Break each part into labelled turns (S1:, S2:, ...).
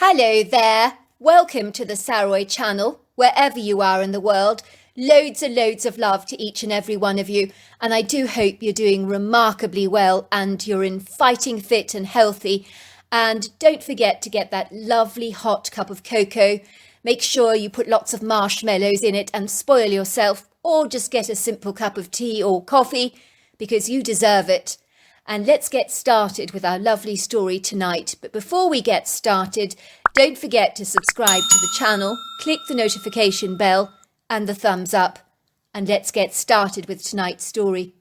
S1: Hello there, welcome to the Saroy channel, wherever you are in the world. Loads and loads of love to each and every one of you, and I do hope you're doing remarkably well and you're in fighting fit and healthy. And don't forget to get that lovely hot cup of cocoa. Make sure you put lots of marshmallows in it and spoil yourself, or just get a simple cup of tea or coffee, because you deserve it. And let's get started with our lovely story tonight. But before we get started, don't forget to subscribe to the channel, click the notification bell and the thumbs up. And let's get started with tonight's story.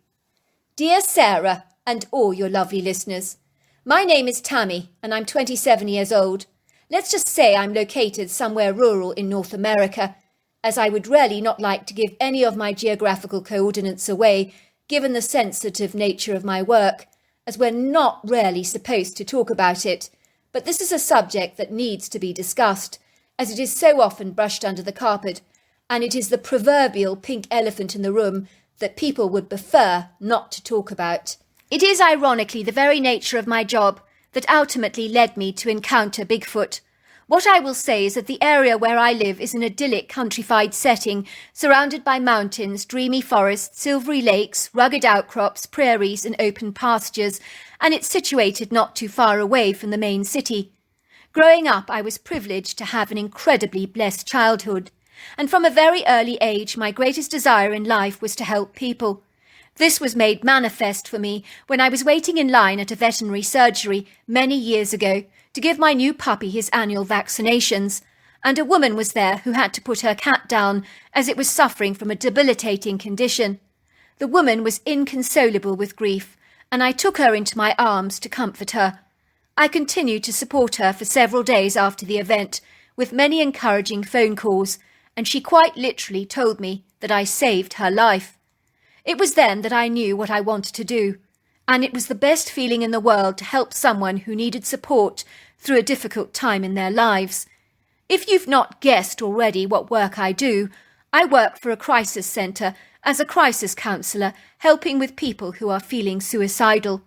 S1: Dear Sarah and all your lovely listeners, my name is Tammy and I'm 27 years old. Let's just say I'm located somewhere rural in North America, as I would really not like to give any of my geographical coordinates away, given the sensitive nature of my work, as we're not really supposed to talk about it. But this is a subject that needs to be discussed, as it is so often brushed under the carpet, and it is the proverbial pink elephant in the room that people would prefer not to talk about. It is ironically the very nature of my job that ultimately led me to encounter Bigfoot. What I will say is that the area where I live is an idyllic countrified setting, surrounded by mountains, dreamy forests, silvery lakes, rugged outcrops, prairies and open pastures, and it's situated not too far away from the main city. Growing up, I was privileged to have an incredibly blessed childhood, and from a very early age, my greatest desire in life was to help people. This was made manifest for me when I was waiting in line at a veterinary surgery many years ago to give my new puppy his annual vaccinations, and a woman was there who had to put her cat down as it was suffering from a debilitating condition. The woman was inconsolable with grief, and I took her into my arms to comfort her. I continued to support her for several days after the event, with many encouraging phone calls, and she quite literally told me that I saved her life. It was then that I knew what I wanted to do, and it was the best feeling in the world to help someone who needed support through a difficult time in their lives. If you've not guessed already what work I do, I work for a crisis centre as a crisis counsellor, helping with people who are feeling suicidal.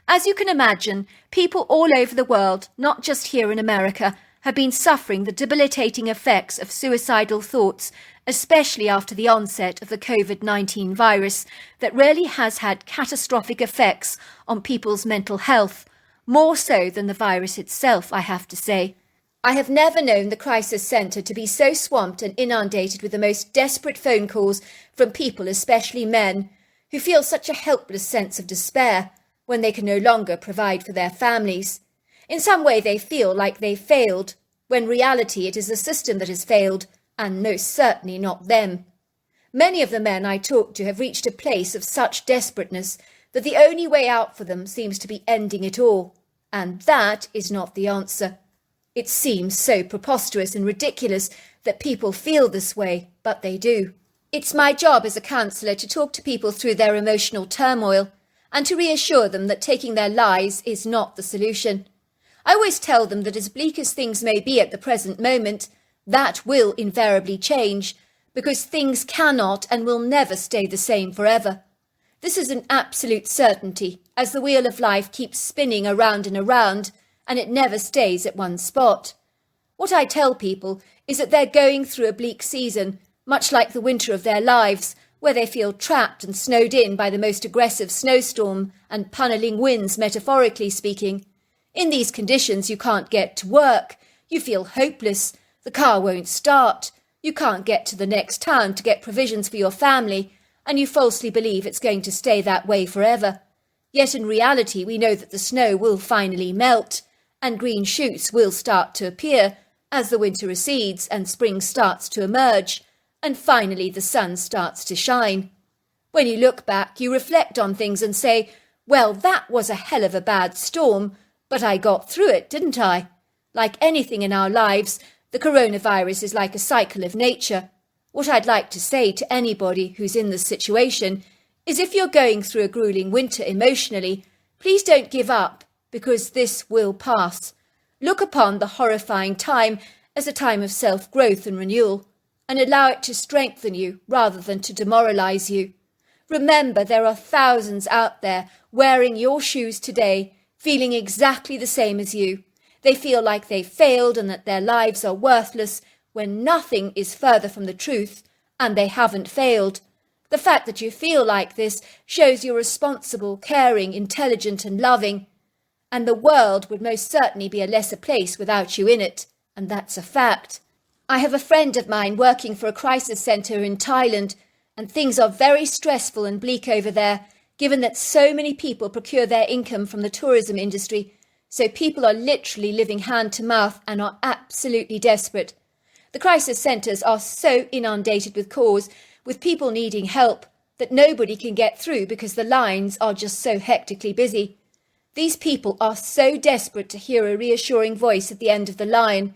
S1: As you can imagine, people all over the world, not just here in America, have been suffering the debilitating effects of suicidal thoughts, especially after the onset of the COVID-19 virus that really has had catastrophic effects on people's mental health, more so than the virus itself, I have to say. I have never known the crisis centre to be so swamped and inundated with the most desperate phone calls from people, especially men, who feel such a helpless sense of despair when they can no longer provide for their families. In some way they feel like they've failed, when in reality it is the system that has failed, and most certainly not them. Many of the men I talk to have reached a place of such desperateness that the only way out for them seems to be ending it all, and that is not the answer. It seems so preposterous and ridiculous that people feel this way, but they do. It's my job as a counsellor to talk to people through their emotional turmoil, and to reassure them that taking their lives is not the solution. I always tell them that as bleak as things may be at the present moment, that will invariably change, because things cannot and will never stay the same forever. This is an absolute certainty, as the wheel of life keeps spinning around and around, and it never stays at one spot. What I tell people is that they're going through a bleak season, much like the winter of their lives, where they feel trapped and snowed in by the most aggressive snowstorm and punneling winds, metaphorically speaking. In these conditions, you can't get to work, you feel hopeless, the car won't start, you can't get to the next town to get provisions for your family, and you falsely believe it's going to stay that way forever. Yet in reality, we know that the snow will finally melt, and green shoots will start to appear as the winter recedes and spring starts to emerge, and finally the sun starts to shine. When you look back, you reflect on things and say, well, that was a hell of a bad storm, but I got through it, didn't I? Like anything in our lives, the coronavirus is like a cycle of nature. What I'd like to say to anybody who's in this situation is if you're going through a grueling winter emotionally, please don't give up, because this will pass. Look upon the horrifying time as a time of self-growth and renewal, and allow it to strengthen you rather than to demoralize you. Remember, there are thousands out there wearing your shoes today, feeling exactly the same as you. They feel like they've failed and that their lives are worthless when nothing is further from the truth, and they haven't failed. The fact that you feel like this shows you're responsible, caring, intelligent and loving, and the world would most certainly be a lesser place without you in it, and that's a fact. I have a friend of mine working for a crisis centre in Thailand, and things are very stressful and bleak over there, given that so many people procure their income from the tourism industry, so people are literally living hand to mouth and are absolutely desperate. The crisis centres are so inundated with calls, with people needing help, that nobody can get through because the lines are just so hectically busy. These people are so desperate to hear a reassuring voice at the end of the line.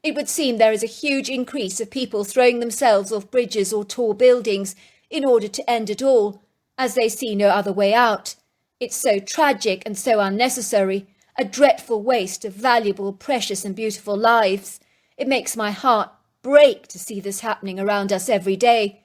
S1: It would seem there is a huge increase of people throwing themselves off bridges or tall buildings in order to end it all, as they see no other way out. It's so tragic and so unnecessary, a dreadful waste of valuable, precious and beautiful lives. It makes my heart break to see this happening around us every day.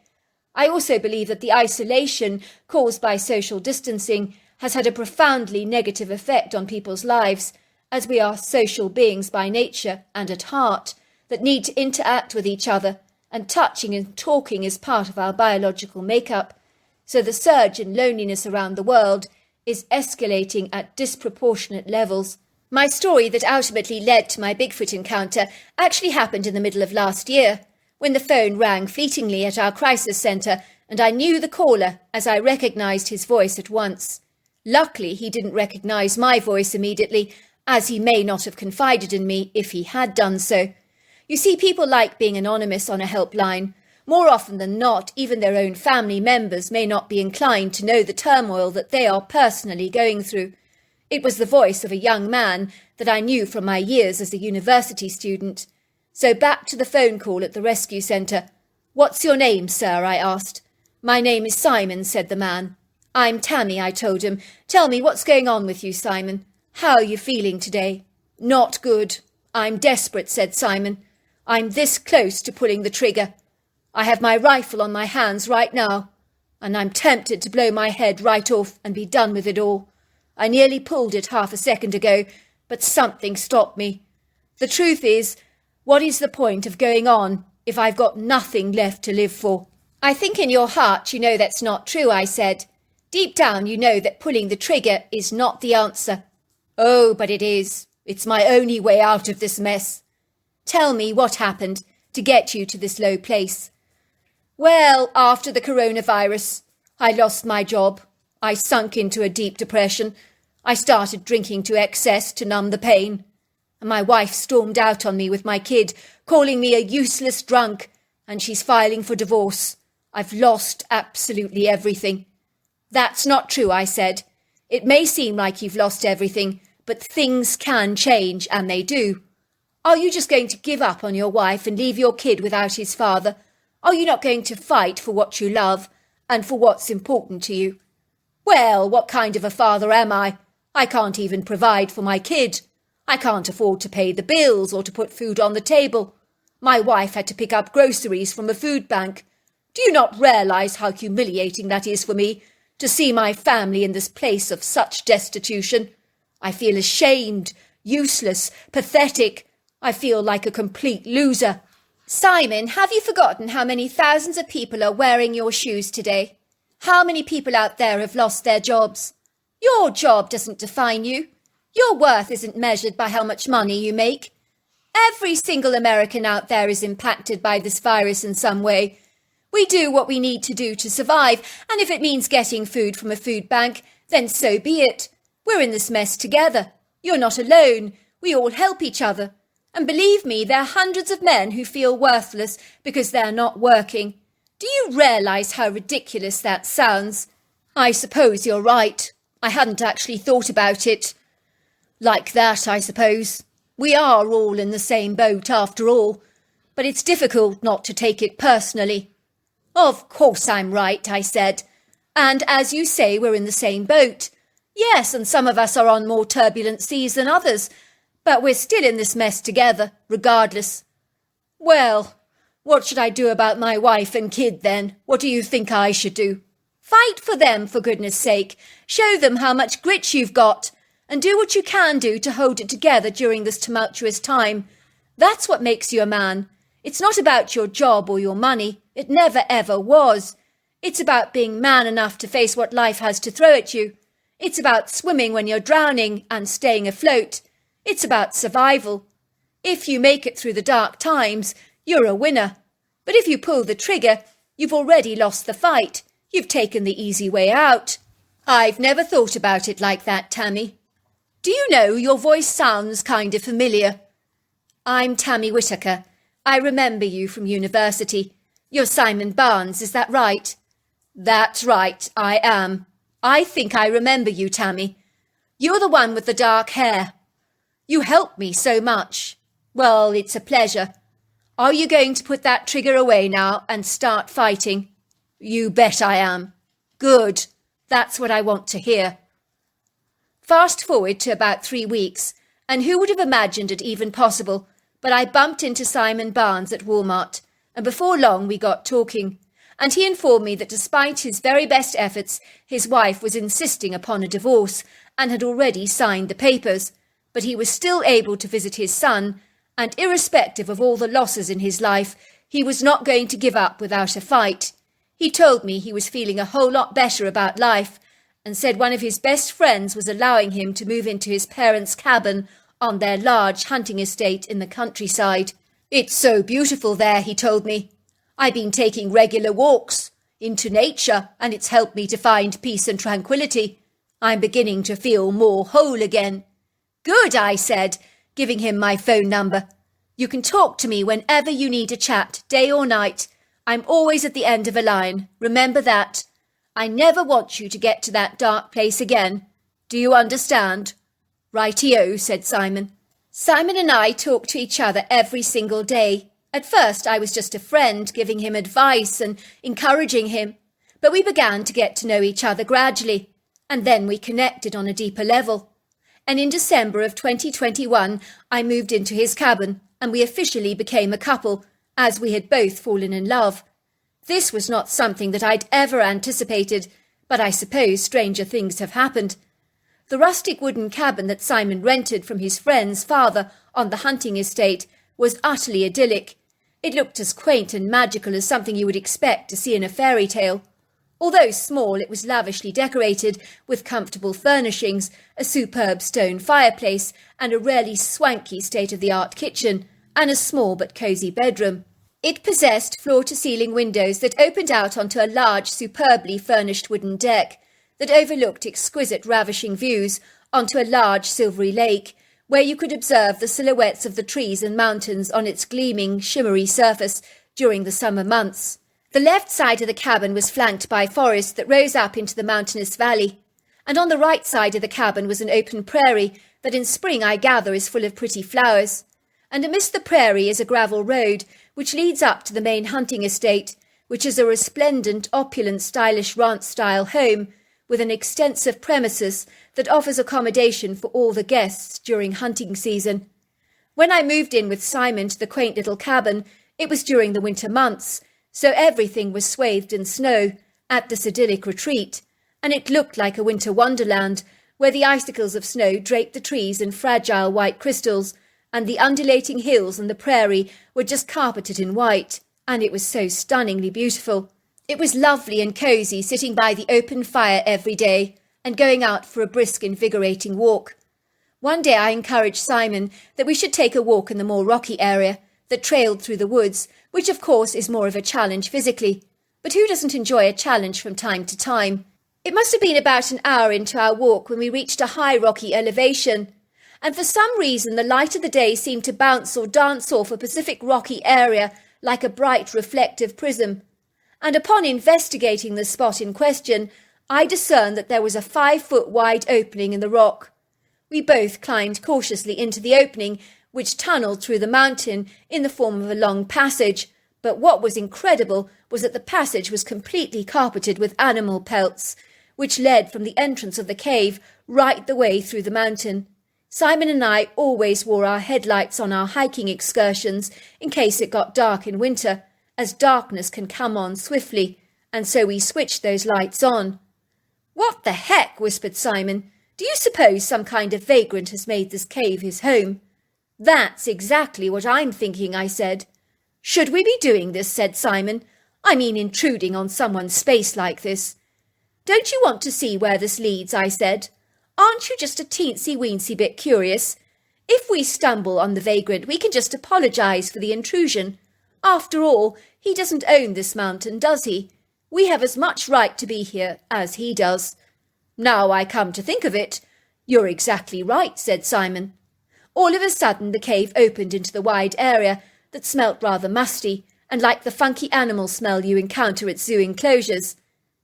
S1: I also believe that the isolation caused by social distancing has had a profoundly negative effect on people's lives, as we are social beings by nature and at heart that need to interact with each other, and touching and talking is part of our biological makeup. So the surge in loneliness around the world is escalating at disproportionate levels. My story that ultimately led to my Bigfoot encounter actually happened in the middle of last year, when the phone rang fleetingly at our crisis centre, and I knew the caller as I recognised his voice at once. Luckily, he didn't recognise my voice immediately, as he may not have confided in me if he had done so. You see, people like being anonymous on a helpline. More often than not, even their own family members may not be inclined to know the turmoil that they are personally going through. It was the voice of a young man that I knew from my years as a university student. So back to the phone call at the rescue centre. "What's your name, sir?" I asked. "My name is Simon," said the man. "I'm Tammy," I told him. "Tell me what's going on with you, Simon. How are you feeling today?" "Not good. I'm desperate," said Simon. "I'm this close to pulling the trigger. I have my rifle on my hands right now, and I'm tempted to blow my head right off and be done with it all. I nearly pulled it half a second ago, but something stopped me. The truth is, what is the point of going on if I've got nothing left to live for?" "I think in your heart you know that's not true," I said. "Deep down you know that pulling the trigger is not the answer." "Oh, but it is. It's my only way out of this mess." "Tell me what happened to get you to this low place." "Well, after the coronavirus, I lost my job. I sunk into a deep depression. I started drinking to excess to numb the pain. And my wife stormed out on me with my kid, calling me a useless drunk, and she's filing for divorce. I've lost absolutely everything." "That's not true," I said. "It may seem like you've lost everything, but things can change, and they do. Are you just going to give up on your wife and leave your kid without his father? Are you not going to fight for what you love and for what's important to you?" "Well, what kind of a father am I? I can't even provide for my kid. I can't afford to pay the bills or to put food on the table. My wife had to pick up groceries from a food bank. Do you not realise how humiliating that is for me, to see my family in this place of such destitution? I feel ashamed, useless, pathetic. I feel like a complete loser." "Simon, have you forgotten how many thousands of people are wearing your shoes today? How many people out there have lost their jobs? Your job doesn't define you. Your worth isn't measured by how much money you make. Every single American out there is impacted by this virus in some way. We do what we need to do to survive, and if it means getting food from a food bank, then so be it. We're in this mess together. You're not alone. We all help each other. And believe me, there are hundreds of men who feel worthless because they're not working. Do you realise how ridiculous that sounds?" "I suppose you're right. I hadn't actually thought about it like that, I suppose. We are all in the same boat after all, but it's difficult not to take it personally." "Of course I'm right," I said. "And as you say, we're in the same boat. Yes, and some of us are on more turbulent seas than others, but we're still in this mess together, regardless." "Well, what should I do about my wife and kid then? What do you think I should do?" "Fight for them, for goodness sake. Show them how much grit you've got. and do what you can do to hold it together during this tumultuous time. That's what makes you a man. It's not about your job or your money. It never ever was. It's about being man enough to face what life has to throw at you. It's about swimming when you're drowning and staying afloat. It's about survival. If you make it through the dark times, you're a winner. But if you pull the trigger, you've already lost the fight. You've taken the easy way out. I've never thought about it like that, Tammy. Do you know, your voice sounds kind of familiar. I'm Tammy Whittaker. I remember you from university. You're Simon Barnes, is that right? That's right, I am. I think I remember you, Tammy. You're the one with the dark hair. You helped me so much. Well, it's a pleasure. Are you going to put that trigger away now and start fighting? You bet I am. Good. That's what I want to hear. Fast forward to about 3 weeks, and who would have imagined it even possible, but I bumped into Simon Barnes at Walmart, and before long we got talking, and he informed me that despite his very best efforts, his wife was insisting upon a divorce and had already signed the papers, but he was still able to visit his son, and irrespective of all the losses in his life, he was not going to give up without a fight. He told me he was feeling a whole lot better about life, and said one of his best friends was allowing him to move into his parents' cabin on their large hunting estate in the countryside. It's so beautiful there, he told me. I've been taking regular walks into nature, and it's helped me to find peace and tranquility. I'm beginning to feel more whole again. Good, I said, giving him my phone number. You can talk to me whenever you need a chat, day or night. I'm always at the end of a line. Remember that. I never want you to get to that dark place again. Do you understand? Righty-o, said Simon. Simon and I talked to each other every single day. At first I was just a friend, giving him advice and encouraging him. But we began to get to know each other gradually, and then we connected on a deeper level. And in December of 2021, I moved into his cabin, and we officially became a couple, as we had both fallen in love. This was not something that I'd ever anticipated, but I suppose stranger things have happened. The rustic wooden cabin that Simon rented from his friend's father on the hunting estate was utterly idyllic. It looked as quaint and magical as something you would expect to see in a fairy tale. Although small, it was lavishly decorated with comfortable furnishings, a superb stone fireplace, and a rarely swanky state-of-the-art kitchen, and a small but cosy bedroom. It possessed floor-to-ceiling windows that opened out onto a large, superbly furnished wooden deck that overlooked exquisite, ravishing views onto a large, silvery lake, where you could observe the silhouettes of the trees and mountains on its gleaming, shimmery surface during the summer months. The left side of the cabin was flanked by forest that rose up into the mountainous valley, and on the right side of the cabin was an open prairie that in spring I gather is full of pretty flowers. And amidst the prairie is a gravel road which leads up to the main hunting estate, which is a resplendent, opulent, stylish ranch-style home with an extensive premises that offers accommodation for all the guests during hunting season. When I moved in with Simon to the quaint little cabin, it was during the winter months, so everything was swathed in snow at this idyllic retreat, and it looked like a winter wonderland where the icicles of snow draped the trees in fragile white crystals, and the undulating hills and the prairie were just carpeted in white, and it was so stunningly beautiful. It was lovely and cosy sitting by the open fire every day and going out for a brisk, invigorating walk. One day I encouraged Simon that we should take a walk in the more rocky area that trailed through the woods, which of course is more of a challenge physically. But who doesn't enjoy a challenge from time to time? It must have been about an hour into our walk when we reached a high rocky elevation, and for some reason the light of the day seemed to bounce or dance off a Pacific rocky area like a bright reflective prism. And upon investigating the spot in question, I discerned that there was a 5-foot wide opening in the rock. We both climbed cautiously into the opening, which tunnelled through the mountain in the form of a long passage, but what was incredible was that the passage was completely carpeted with animal pelts, which led from the entrance of the cave right the way through the mountain. Simon and I always wore our headlights on our hiking excursions in case it got dark in winter, as darkness can come on swiftly, and so we switched those lights on. "What the heck?" whispered Simon. Do you suppose some kind of vagrant has made this cave his home? That's exactly what I'm thinking, I said. Should we be doing this, said Simon. I mean intruding on someone's space like this. Don't you want to see where this leads, I said. Aren't you just a teensy-weensy bit curious? If we stumble on the vagrant, we can just apologise for the intrusion. After all, he doesn't own this mountain, does he? We have as much right to be here as he does. Now I come to think of it, you're exactly right, said Simon. All of a sudden the cave opened into the wide area that smelt rather musty and like the funky animal smell you encounter at zoo enclosures.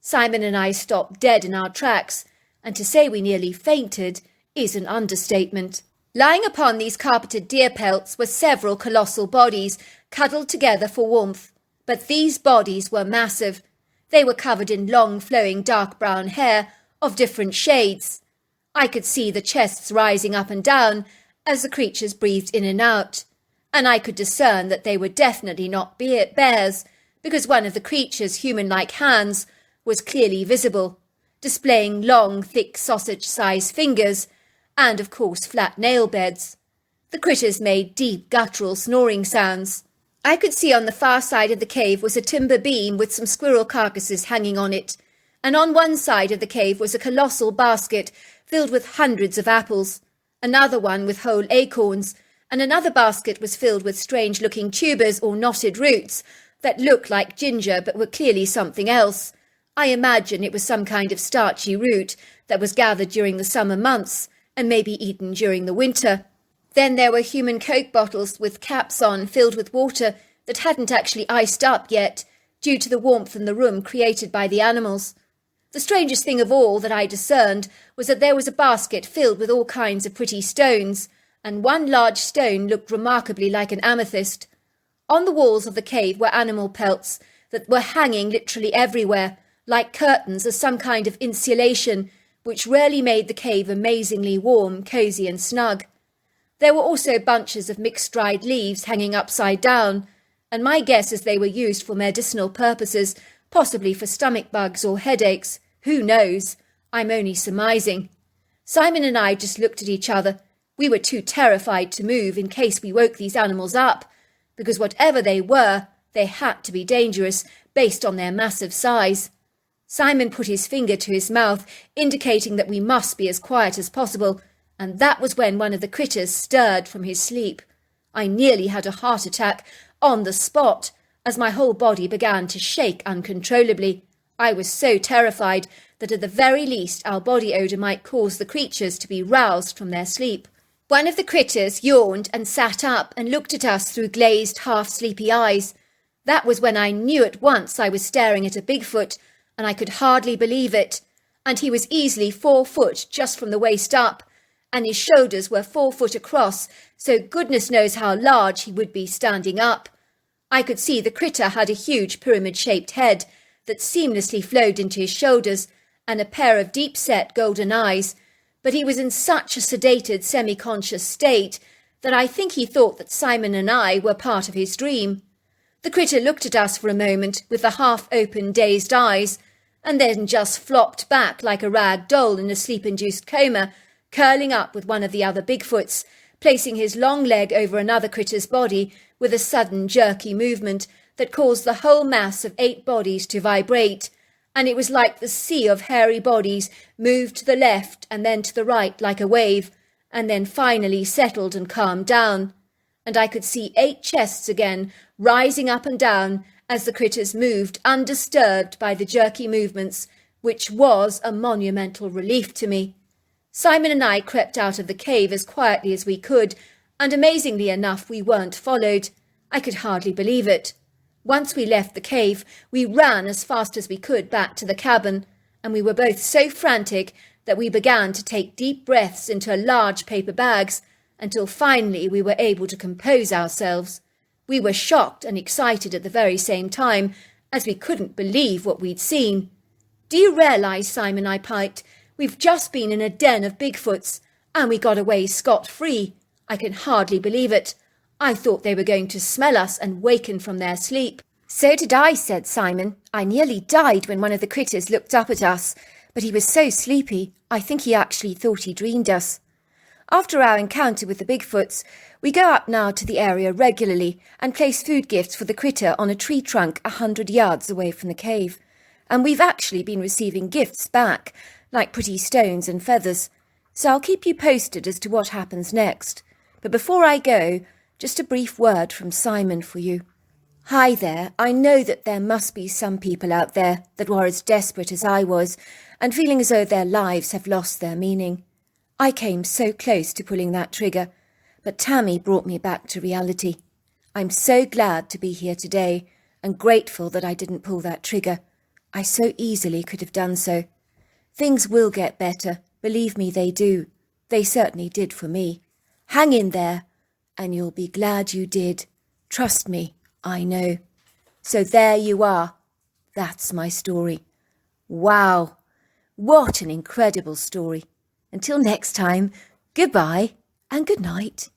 S1: Simon and I stopped dead in our tracks, and to say we nearly fainted is an understatement. Lying upon these carpeted deer pelts were several colossal bodies, cuddled together for warmth. But these bodies were massive. They were covered in long, flowing, dark brown hair of different shades. I could see the chests rising up and down as the creatures breathed in and out, and I could discern that they were definitely not bears, because one of the creature's human-like hands was clearly visible, displaying long, thick, sausage-sized fingers and, of course, flat nail beds. The critters made deep, guttural snoring sounds. I could see on the far side of the cave was a timber beam with some squirrel carcasses hanging on it, and on one side of the cave was a colossal basket filled with hundreds of apples, another one with whole acorns, and another basket was filled with strange-looking tubers or knotted roots that looked like ginger but were clearly something else. I imagine it was some kind of starchy root that was gathered during the summer months and maybe eaten during the winter. Then there were human Coke bottles with caps on filled with water that hadn't actually iced up yet due to the warmth in the room created by the animals. The strangest thing of all that I discerned was that there was a basket filled with all kinds of pretty stones, and one large stone looked remarkably like an amethyst. On the walls of the cave were animal pelts that were hanging literally everywhere, like curtains as some kind of insulation, which really made the cave amazingly warm, cosy and snug. There were also bunches of mixed dried leaves hanging upside down, and my guess is they were used for medicinal purposes, possibly for stomach bugs or headaches. Who knows? I'm only surmising. Simon and I just looked at each other. We were too terrified to move in case we woke these animals up, because whatever they were, they had to be dangerous based on their massive size. Simon put his finger to his mouth, indicating that we must be as quiet as possible, and that was when one of the critters stirred from his sleep. I nearly had a heart attack on the spot, as my whole body began to shake uncontrollably. I was so terrified that at the very least our body odour might cause the creatures to be roused from their sleep. One of the critters yawned and sat up and looked at us through glazed, half-sleepy eyes. That was when I knew at once I was staring at a Bigfoot, and I could hardly believe it. And he was easily 4 foot just from the waist up, and his shoulders were 4 foot across, so goodness knows how large he would be standing up. I could see the critter had a huge pyramid-shaped head that seamlessly flowed into his shoulders, and a pair of deep-set golden eyes, but he was in such a sedated, semi-conscious state that I think he thought that Simon and I were part of his dream. The critter looked at us for a moment with the half-open, dazed eyes, and then just flopped back like a rag doll in a sleep-induced coma, curling up with one of the other Bigfoots, placing his long leg over another critter's body with a sudden jerky movement that caused the whole mass of 8 bodies to vibrate, and it was like the sea of hairy bodies moved to the left and then to the right like a wave, and then finally settled and calmed down. And I could see 8 chests again rising up and down as the critters moved undisturbed by the jerky movements, which was a monumental relief to me. Simon and I crept out of the cave as quietly as we could, and amazingly enough we weren't followed. I could hardly believe it. Once we left the cave, we ran as fast as we could back to the cabin, and we were both so frantic that we began to take deep breaths into large paper bags until finally we were able to compose ourselves. We were shocked and excited at the very same time, as we couldn't believe what we'd seen. "Do you realise, Simon," I piped, "we've just been in a den of Bigfoots, and we got away scot-free. I can hardly believe it. I thought they were going to smell us and waken from their sleep." "So did I," said Simon. "I nearly died when one of the critters looked up at us, but he was so sleepy I think he actually thought he dreamed us. After our encounter with the Bigfoots, we go up now to the area regularly and place food gifts for the critter on a tree trunk 100 yards away from the cave. And we've actually been receiving gifts back, like pretty stones and feathers. So I'll keep you posted as to what happens next. But before I go, just a brief word from Simon for you. Hi there, I know that there must be some people out there that were as desperate as I was and feeling as though their lives have lost their meaning. I came so close to pulling that trigger, but Tammy brought me back to reality. I'm so glad to be here today and grateful that I didn't pull that trigger. I so easily could have done so. Things will get better, believe me they do. They certainly did for me. Hang in there, and you'll be glad you did. Trust me, I know. So there you are. That's my story. Wow, what an incredible story. Until next time, goodbye and good night.